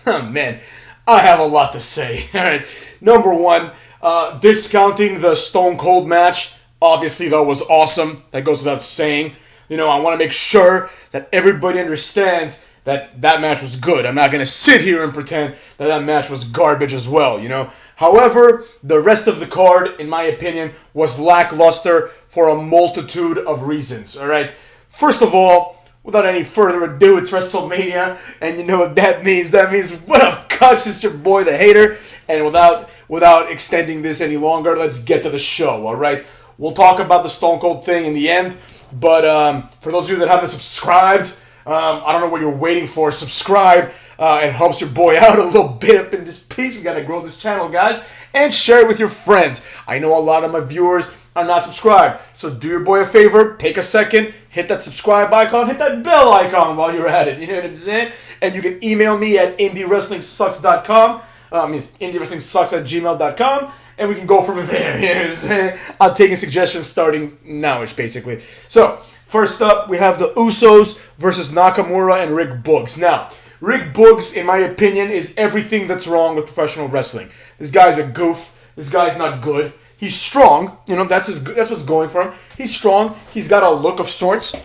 Man, I have a lot to say. All right, number one, discounting the Stone Cold match. Obviously, that was awesome. That goes without saying. I want to make sure that everybody understands that that match was good. I'm not going to sit here and pretend that that match was garbage as well, However, the rest of the card, in my opinion, was lackluster for a multitude of reasons, all right? First of all, without any further ado, it's WrestleMania, and you know what that means. That means, what up, cucks? It's your boy, the Hater, and without extending this any longer, let's get to the show, all right? We'll talk about the Stone Cold thing in the end, but for those of you that haven't subscribed, I don't know what you're waiting for. Subscribe. It helps your boy out a little bit up in this piece. We got to grow this channel, guys. And share it with your friends. I know a lot of my viewers are not subscribed. So do your boy a favor. Take a second. Hit that subscribe icon. Hit that bell icon while you're at it. You know what I'm saying? And you can email me at indiewrestlingsucks.com. It's indiewrestlingsucks@gmail.com. And we can go from there. You know what I'm saying? I'm taking suggestions starting nowish, basically. So, first up, we have the Usos versus Nakamura and Rick Boogs. Now, Rick Boogs, in my opinion, is everything that's wrong with professional wrestling. This guy's a goof. This guy's not good. He's strong. That's what's going for him. He's strong. He's got a look of sorts.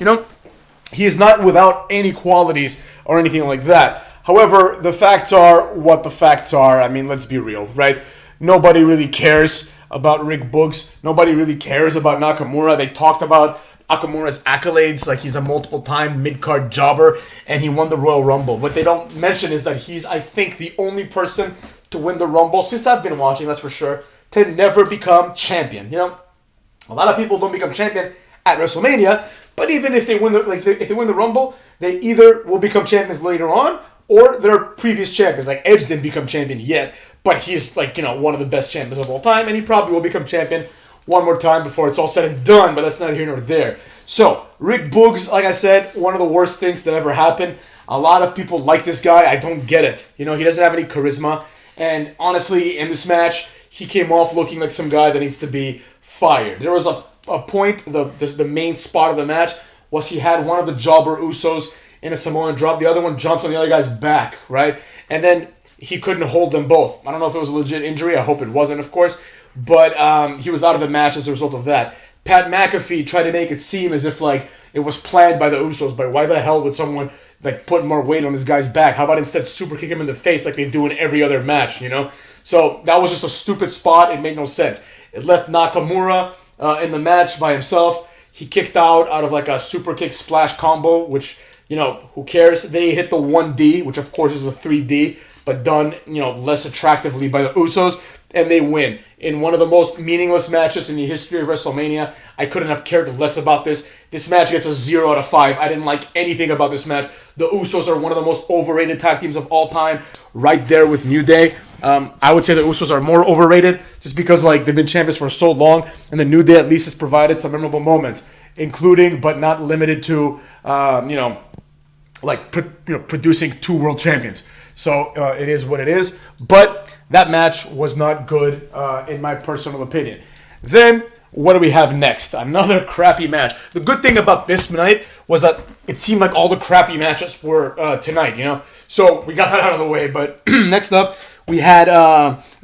He is not without any qualities or anything like that. However, the facts are what the facts are. I mean, let's be real, right? Nobody really cares about Rick Boogs. Nobody really cares about Nakamura. They talked about Nakamura's accolades, like he's a multiple-time mid-card jobber, and he won the Royal Rumble. What they don't mention is that he's, I think, the only person to win the Rumble, since I've been watching, that's for sure, to never become champion. A lot of people don't become champion at WrestleMania, but even if they win if they win the Rumble, they either will become champions later on, or they're previous champions. Like Edge didn't become champion yet, but he's one of the best champions of all time, and he probably will become champion one more time before it's all said and done, but that's not here nor there. So, Rick Boogs, like I said, one of the worst things that ever happened. A lot of people like this guy. I don't get it. He doesn't have any charisma. And honestly, in this match, he came off looking like some guy that needs to be fired. There was a point, the main spot of the match, was he had one of the jobber Usos in a Samoan drop. The other one jumps on the other guy's back, right? And then he couldn't hold them both. I don't know if it was a legit injury. I hope it wasn't, of course. But he was out of the match as a result of that. Pat McAfee tried to make it seem as if it was planned by the Usos, but why the hell would someone put more weight on this guy's back? How about instead super kick him in the face like they do in every other match, So that was just a stupid spot. It made no sense. It left Nakamura in the match by himself. He kicked out of a super kick splash combo, which, who cares? They hit the 1D, which of course is a 3D, but done, less attractively by the Usos, and they win. In one of the most meaningless matches in the history of WrestleMania. I couldn't have cared less about this. This match gets a 0 out of 5. I didn't like anything about this match. The Usos are one of the most overrated tag teams of all time, right there with New Day. I would say the Usos are more overrated just because they've been champions for so long, and the New Day at least has provided some memorable moments, including but not limited to producing 2 world champions. So it is what it is. But that match was not good, in my personal opinion. Then, what do we have next? Another crappy match. The good thing about this night was that it seemed like all the crappy matches were tonight, So we got that out of the way. But next up, we had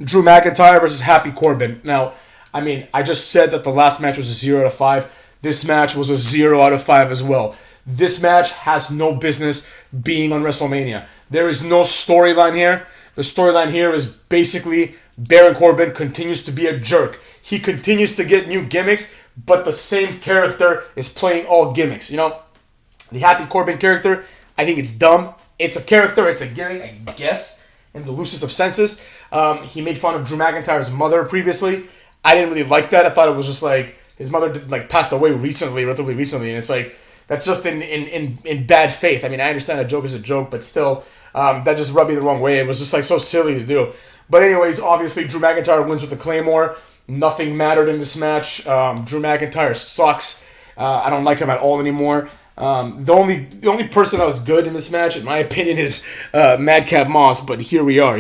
Drew McIntyre versus Happy Corbin. Now, I just said that the last match was a 0 out of 5. This match was a 0 out of 5 as well. This match has no business being on WrestleMania. There is no storyline here. The storyline here is basically Baron Corbin continues to be a jerk. He continues to get new gimmicks, but the same character is playing all gimmicks. The Happy Corbin character, I think it's dumb. It's a character, it's a gimmick, I guess, in the loosest of senses. He made fun of Drew McIntyre's mother previously. I didn't really like that. I thought it was just his mother passed away relatively recently, and it's that's just in bad faith. I understand a joke is a joke, but still, that just rubbed me the wrong way. It was just so silly to do. But anyways, obviously Drew McIntyre wins with the Claymore. Nothing mattered in this match. Drew McIntyre sucks. I don't like him at all anymore. The only person that was good in this match, in my opinion, is Madcap Moss. But here we are,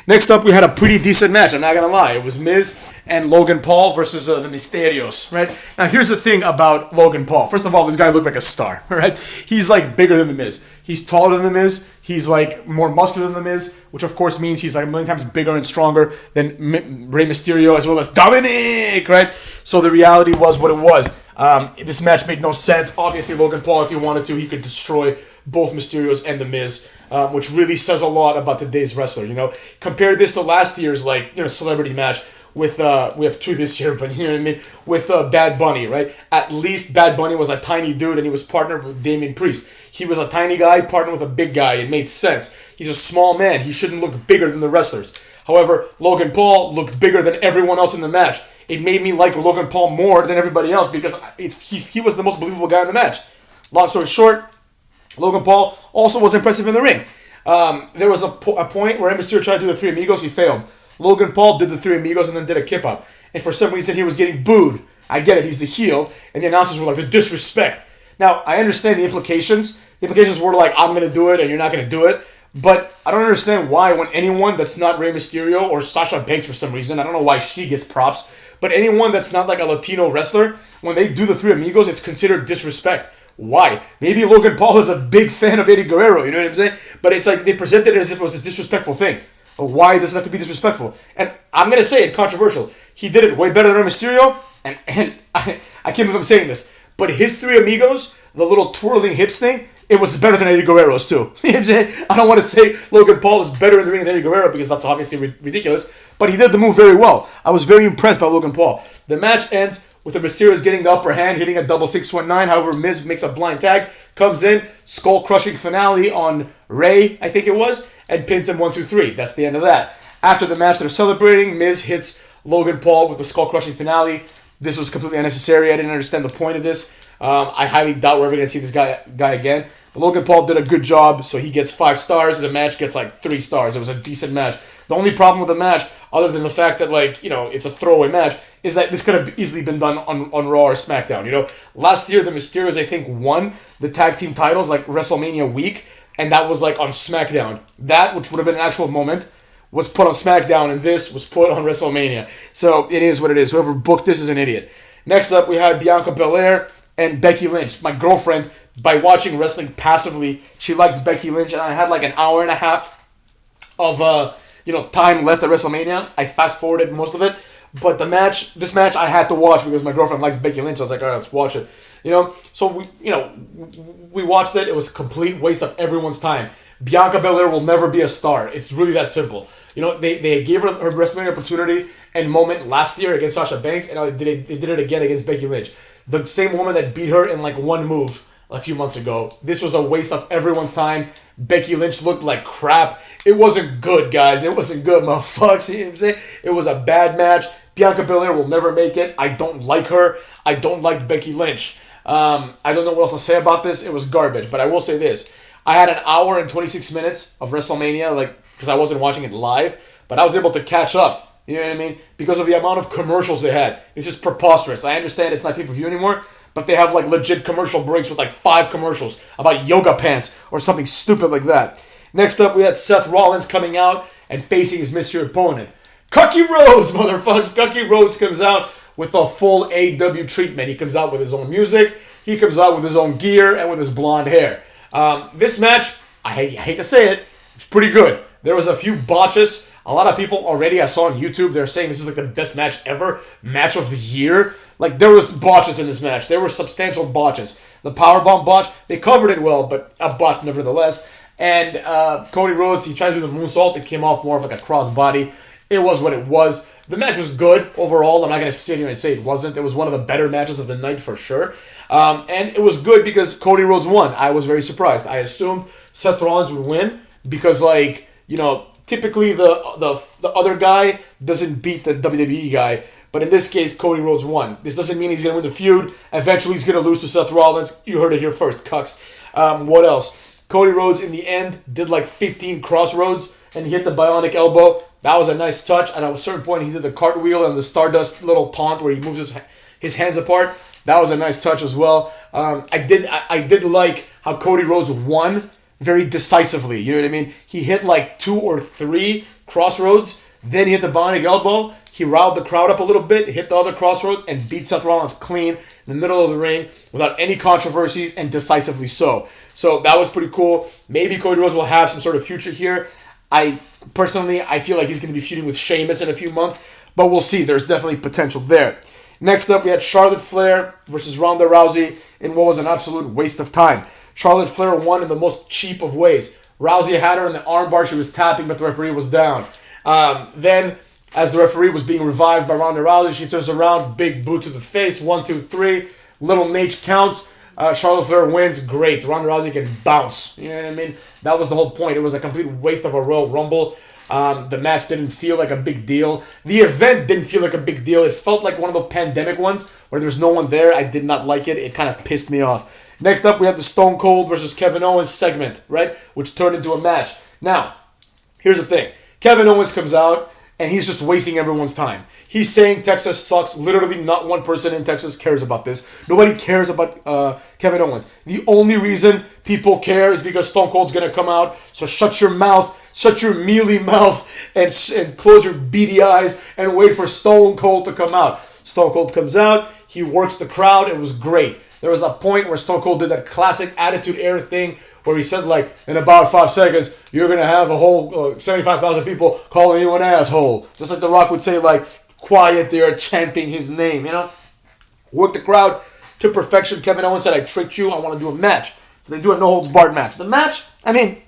Next up, we had a pretty decent match. I'm not gonna lie. It was Miz and Logan Paul versus the Mysterios, right? Now, here's the thing about Logan Paul. First of all, this guy looked like a star, right? He's like bigger than The Miz. He's taller than The Miz. He's like more muscular than The Miz, which of course means he's like a million times bigger and stronger than Rey Mysterio as well as Dominic, right? So the reality was what it was. This match made no sense. Obviously, Logan Paul, if he wanted to, he could destroy both Mysterios and The Miz, which really says a lot about today's wrestler. You know, compare this to last year's celebrity match with we have two this year, but you know what I mean, with Bad Bunny, right? At least Bad Bunny was a tiny dude and he was partnered with Damian Priest. He was a tiny guy partnered with a big guy. It made sense. He's a small man. He shouldn't look bigger than the wrestlers. However, Logan Paul looked bigger than everyone else in the match. It made me like Logan Paul more than everybody else because he was the most believable guy in the match. Long story short, Logan Paul also was impressive in the ring. There was a point where Mysterio tried to do the Three Amigos. He failed. Logan Paul did the Three Amigos and then did a kip up. And for some reason, he was getting booed. I get it. He's the heel. And the announcers were like, the disrespect. Now, I understand the implications. The implications were like, I'm going to do it and you're not going to do it. But I don't understand why when anyone that's not Rey Mysterio or Sasha Banks for some reason, I don't know why she gets props, but anyone that's not like a Latino wrestler, when they do the Three Amigos, it's considered disrespect. Why? Maybe Logan Paul is a big fan of Eddie Guerrero, you know what I'm saying? But it's like they presented it as if it was this disrespectful thing. Why does it have to be disrespectful? And I'm going to say it, controversial. He did it way better than Rey Mysterio, and I can't believe I'm saying this, but his Three Amigos, the little twirling hips thing, it was better than Eddie Guerrero's too. You know what I'm saying? I don't want to say Logan Paul is better in the ring than Eddie Guerrero because that's obviously ridiculous, but he did the move very well. I was very impressed by Logan Paul. The match ends with the Mysterios getting the upper hand, hitting a double 619. However, Miz makes a blind tag, comes in, skull-crushing finale on Ray, I think it was, and pins him 1-2-3. That's the end of that. After the match, they're celebrating. Miz hits Logan Paul with the skull-crushing finale. This was completely unnecessary. I didn't understand the point of this. I highly doubt we're ever going to see this guy again. But Logan Paul did a good job, so he gets 5 stars. The match gets like 3 stars. It was a decent match. The only problem with the match, other than the fact that it's a throwaway match, is that this could have easily been done on Raw or SmackDown. You know, last year the Mysterios I think won the tag team titles like WrestleMania week, and that was like on SmackDown. That, which would have been an actual moment, was put on SmackDown, and this was put on WrestleMania. So it is what it is. Whoever booked this is an idiot. Next up, we had Bianca Belair and Becky Lynch. My girlfriend, by watching wrestling passively, she likes Becky Lynch, and I had like an hour and a half of time left at WrestleMania. I fast forwarded most of it, but this match I had to watch because my girlfriend likes Becky Lynch. I was like, all right, let's watch it. So we watched it. It was a complete waste of everyone's time. Bianca Belair will never be a star. It's really that simple. They gave her WrestleMania opportunity and moment last year against Sasha Banks, and they did it again against Becky Lynch. The same woman that beat her in like one move a few months ago. This was a waste of everyone's time. Becky Lynch looked like crap. It wasn't good, guys. It wasn't good, motherfuckers. You know what I'm saying? It was a bad match. Bianca Belair will never make it. I don't like her. I don't like Becky Lynch. I don't know what else to say about this. It was garbage. But I will say this. I had an hour and 26 minutes of WrestleMania, because I wasn't watching it live, but I was able to catch up. You know what I mean? Because of the amount of commercials they had. It's just preposterous. I understand it's not pay-per-view anymore, but they have like legit commercial breaks with like 5 commercials about yoga pants or something stupid like that. Next up, we had Seth Rollins coming out and facing his mystery opponent. Cucky Rhodes, motherfuckers. Cucky Rhodes comes out with a full AEW treatment. He comes out with his own music. He comes out with his own gear and with his blonde hair. This match, I hate to say it, it's pretty good. There was a few botches. A lot of people already I saw on YouTube, they're saying this is like the best match ever, match of the year. Like, there was botches in this match. There were substantial botches. The powerbomb botch, they covered it well, but a botch nevertheless. And Cody Rhodes, he tried to do the moonsault. It came off more of like a crossbody. It was what it was. The match was good overall. I'm not going to sit here and say it wasn't. It was one of the better matches of the night for sure. And it was good because Cody Rhodes won. I was very surprised. I assumed Seth Rollins would win because, typically the other guy doesn't beat the WWE guy. But in this case, Cody Rhodes won. This doesn't mean he's going to win the feud. Eventually, he's going to lose to Seth Rollins. You heard it here first, cucks. What else? Cody Rhodes, in the end, did like 15 crossroads, and he hit the bionic elbow. That was a nice touch. And at a certain point, he did the cartwheel and the Stardust little taunt where he moves his hands apart. That was a nice touch as well. I did like how Cody Rhodes won very decisively. You know what I mean? He hit like 2 or 3 crossroads. Then he hit the bionic elbow. He riled the crowd up a little bit, hit the other crossroads, and beat Seth Rollins clean in the middle of the ring without any controversies, and decisively so. So that was pretty cool. Maybe Cody Rhodes will have some sort of future here. I feel like he's going to be feuding with Sheamus in a few months, but we'll see. There's definitely potential there. Next up, we had Charlotte Flair versus Ronda Rousey in what was an absolute waste of time. Charlotte Flair won in the most cheap of ways. Rousey had her in the armbar. She was tapping, but the referee was down. Then, as the referee was being revived by Ronda Rousey, she turns around, big boot to the face, 1, 2, 3. Little Nate counts. Charlotte Flair wins. Great. Ronda Rousey can bounce. You know what I mean? That was the whole point. It was a complete waste of a Royal Rumble. The match didn't feel like a big deal. The event didn't feel like a big deal. It felt like one of the pandemic ones where there's no one there. I did not like it. It kind of pissed me off. Next up, we have the Stone Cold versus Kevin Owens segment, right? Which turned into a match. Now, here's the thing. Kevin Owens comes out, and he's just wasting everyone's time. He's saying Texas sucks. Literally not one person in Texas cares about this. Nobody cares about Kevin Owens. The only reason people care is because Stone Cold's going to come out. So shut your mouth. Shut your mealy mouth and close your beady eyes and wait for Stone Cold to come out. Stone Cold comes out. He works the crowd. It was great. There was a point where Stone Cold did that classic Attitude Era thing where he said, like, in about 5 seconds, you're going to have a whole 75,000 people calling you an asshole. Just like The Rock would say, like, quiet, they're chanting his name, you know? Worked the crowd to perfection. Kevin Owens said, I tricked you. I want to do a match. So they do a no-holds-barred match. The match, I mean,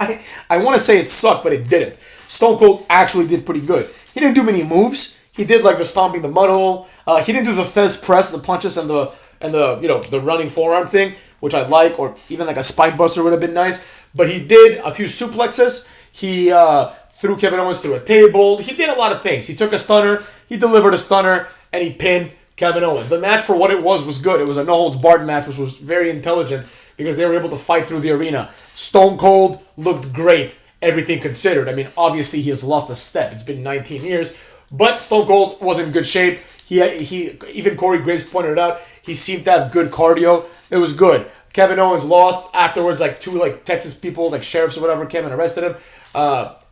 I want to say it sucked, but it didn't. Stone Cold actually did pretty good. He didn't do many moves. He did, like, the stomping the mud hole. He didn't do the Fez press, the punches, and the running forearm thing, which I like, or even like a spine buster would have been nice. But he did a few suplexes. He threw Kevin Owens through a table. He did a lot of things. He took a stunner, he delivered a stunner, and he pinned Kevin Owens. The match, for what it was good. It was a no-holds-barred match, which was very intelligent because they were able to fight through the arena. Stone Cold looked great, everything considered. I mean, obviously he has lost a step. It's been 19 years, but Stone Cold was in good shape. He even Corey Graves pointed it out. He seemed to have good cardio. It was good. Kevin Owens lost afterwards. Like two Texas people, like sheriffs or whatever, came and arrested him.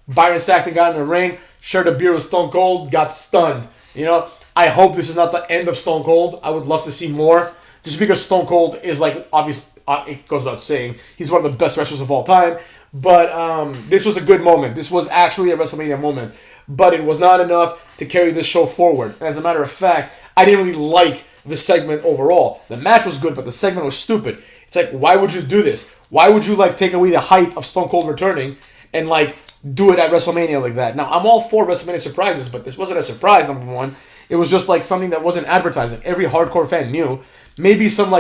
Byron Saxton got in the ring, shared a beer with Stone Cold, got stunned. You know, I hope this is not the end of Stone Cold. I would love to see more. Just because Stone Cold is like obvious, it goes without saying, he's one of the best wrestlers of all time. But this was a good moment. This was actually a WrestleMania moment. But it was not enough to carry this show forward. And as a matter of fact, I didn't really like the segment overall. The match was good, but the segment was stupid. It's like, why would you do this? Why would you like take away the hype of Stone Cold returning and like do it at WrestleMania like that? Now, I'm all for WrestleMania surprises, but this wasn't a surprise, number one. It was just like something that wasn't advertised. Like every hardcore fan knew. Maybe some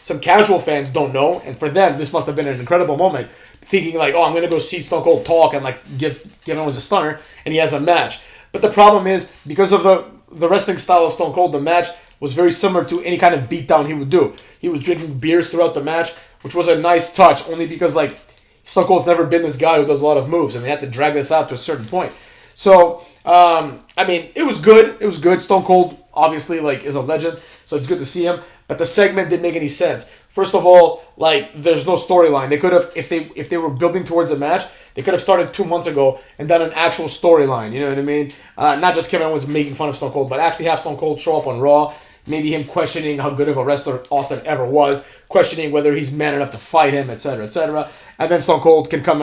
some casual fans don't know, and for them, this must have been an incredible moment. Thinking like, oh, I'm gonna go see Stone Cold talk and like give Owens a stunner, and he has a match. But the problem is, because of the wrestling style of Stone Cold, the match was very similar to any kind of beatdown he would do. He was drinking beers throughout the match, which was a nice touch, only because like Stone Cold's never been this guy who does a lot of moves, and they had to drag this out to a certain point. So, I mean, it was good. It was good. Stone Cold obviously like is a legend, so it's good to see him. But the segment didn't make any sense. First of all, like there's no storyline. They could have, if they were building towards a match, they could have started 2 months ago and done an actual storyline. You know what I mean? Not just Kevin Owens making fun of Stone Cold, but actually have Stone Cold show up on Raw. Maybe him questioning how good of a wrestler Austin ever was, questioning whether he's man enough to fight him, etc., etc. And then Stone Cold can come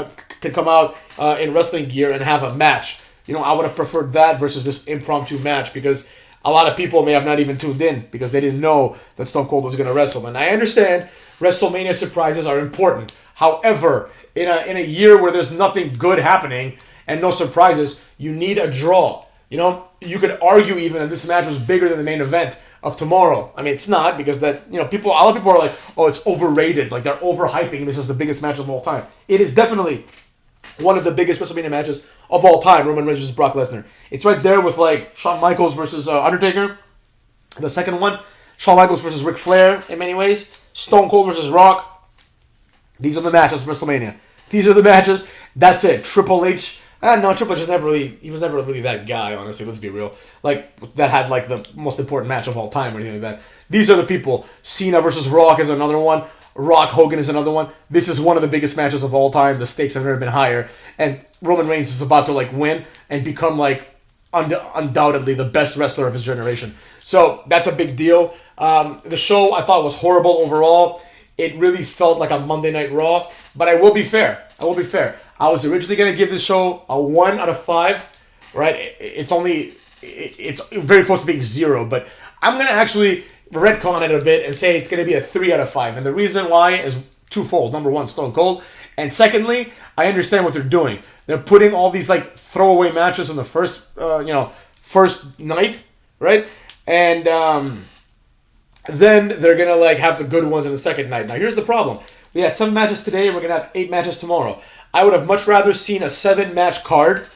out in wrestling gear and have a match. You know, I would have preferred that versus this impromptu match because a lot of people may have not even tuned in because they didn't know that Stone Cold was going to wrestle. And I understand WrestleMania surprises are important. However, in a year where there's nothing good happening and no surprises, you need a draw. You know, you could argue even that this match was bigger than the main event of tomorrow. I mean, it's not because that, you know, a lot of people are like, oh, it's overrated. Like they're overhyping this is the biggest match of all time. It is definitely one of the biggest WrestleMania matches of all time, Roman Reigns versus Brock Lesnar. It's right there with like Shawn Michaels versus Undertaker. The second one, Shawn Michaels versus Ric Flair in many ways. Stone Cold versus Rock. These are the matches of WrestleMania. These are the matches. That's it. Triple H. No, Triple H was never really that guy, honestly, let's be real. Like, that had like the most important match of all time or anything like that. These are the people. Cena versus Rock is another one. Rock Hogan is another one. This is one of the biggest matches of all time. The stakes have never been higher. And Roman Reigns is about to like win and become like undoubtedly the best wrestler of his generation. So that's a big deal. The show I thought was horrible overall. It really felt like a Monday Night Raw. But I will be fair. I was originally going to give this show a 1 out of 5. Right? It's very close to being 0. But I'm going to actually retcon it a bit and say it's going to be a 3 out of 5. And the reason why is twofold. Number one, Stone Cold. And secondly, I understand what they're doing. They're putting all these like throwaway matches in the first night, right? And then they're gonna like have the good ones in the second night. Now here's the problem: we had 7 matches today, and we're gonna have 8 matches tomorrow. I would have much rather seen a 7-match card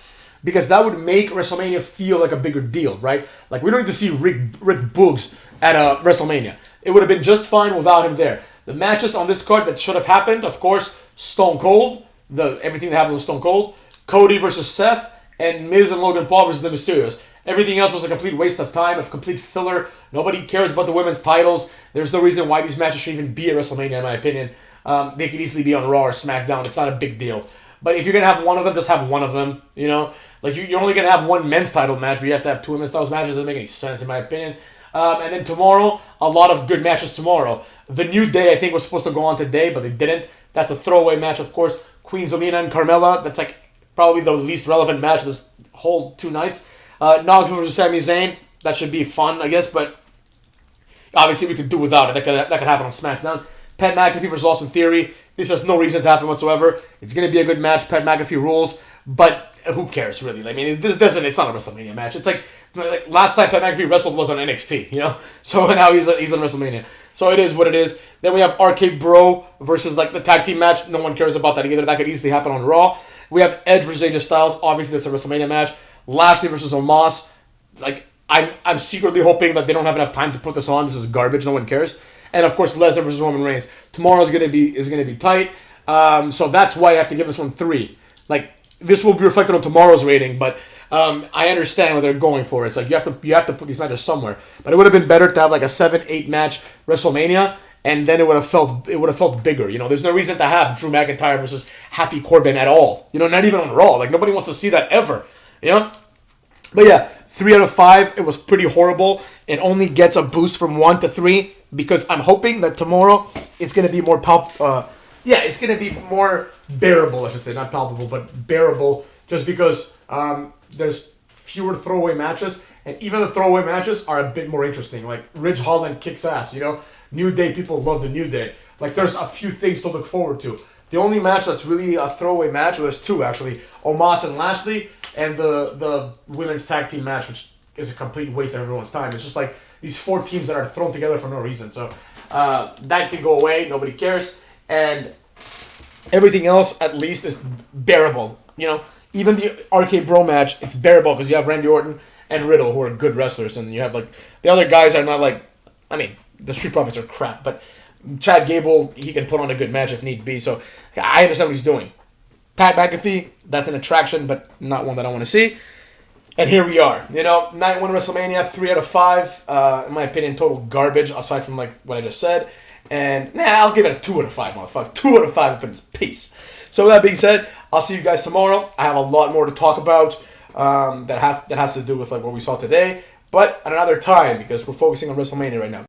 because that would make WrestleMania feel like a bigger deal, right? Like we don't need to see Rick Boogs at a WrestleMania. It would have been just fine without him there. The matches on this card that should have happened, of course, Stone Cold, everything that happened with Stone Cold, Cody versus Seth, and Miz and Logan Paul versus the Mysterios. Everything else was a complete waste of time, a complete filler. Nobody cares about the women's titles. There's no reason why these matches should even be at WrestleMania, in my opinion. They could easily be on Raw or SmackDown. It's not a big deal. But if you're going to have one of them, just have one of them, you know? Like, you're only going to have one men's title match, but you have to have 2 women's titles matches. It doesn't make any sense, in my opinion. And then tomorrow, a lot of good matches tomorrow. The New Day, I think, was supposed to go on today, but they didn't. That's a throwaway match, of course. Queen Zelina and Carmella. That's, like, probably the least relevant match of this whole 2 nights. Knoxville versus Sami Zayn. That should be fun, I guess, but obviously we could do without it. That could happen on SmackDown. Pat McAfee versus Austin Theory. This has no reason to happen whatsoever. It's going to be a good match. Pat McAfee rules, but who cares, really? I mean, it's not a WrestleMania match. It's like last time Pat McAfee wrestled was on NXT, you know? So now he's on WrestleMania. So it is what it is. Then we have RK Bro versus like the tag team match. No one cares about that either. That could easily happen on Raw. We have Edge versus AJ Styles. Obviously, that's a WrestleMania match. Lashley versus Omos. Like, I'm secretly hoping that they don't have enough time to put this on. This is garbage. No one cares. And of course, Lesnar versus Roman Reigns. Tomorrow is gonna be tight. So that's why I have to give this one 3. Like, this will be reflected on tomorrow's rating, but I understand what they're going for. It's like you have to put these matches somewhere. But it would have been better to have like a 7-8 match WrestleMania, and then it would have felt bigger. You know, there's no reason to have Drew McIntyre versus Happy Corbin at all. You know, not even on Raw. Like, nobody wants to see that ever. You know. But yeah, 3 out of 5. It was pretty horrible. It only gets a boost from 1 to 3 because I'm hoping that tomorrow it's gonna be more it's gonna be more bearable. I should say, not palpable, but bearable. Just because there's fewer throwaway matches, and even the throwaway matches are a bit more interesting. Like Ridge Holland kicks ass. You know, New Day, people love the New Day. Like, there's a few things to look forward to. The only match that's really a throwaway match, well, there's 2 actually, Omos and Lashley, and the women's tag team match, which is a complete waste of everyone's time. It's just like these 4 teams that are thrown together for no reason. So that can go away. Nobody cares. And everything else, at least, is bearable. You know, even the RK Bro match, it's bearable because you have Randy Orton and Riddle, who are good wrestlers, and you have like the other guys are not like. I mean, the Street Profits are crap, but Chad Gable, he can put on a good match if need be. So I understand what he's doing. Pat McAfee, that's an attraction, but not one that I want to see. And here we are. You know, night 1 WrestleMania, 3 out of 5. In my opinion, total garbage, aside from like what I just said. And I'll give it a 2 out of 5, motherfucker. 2 out of 5 up in its piece. So with that being said, I'll see you guys tomorrow. I have a lot more to talk about that has to do with like what we saw today, but at another time because we're focusing on WrestleMania right now.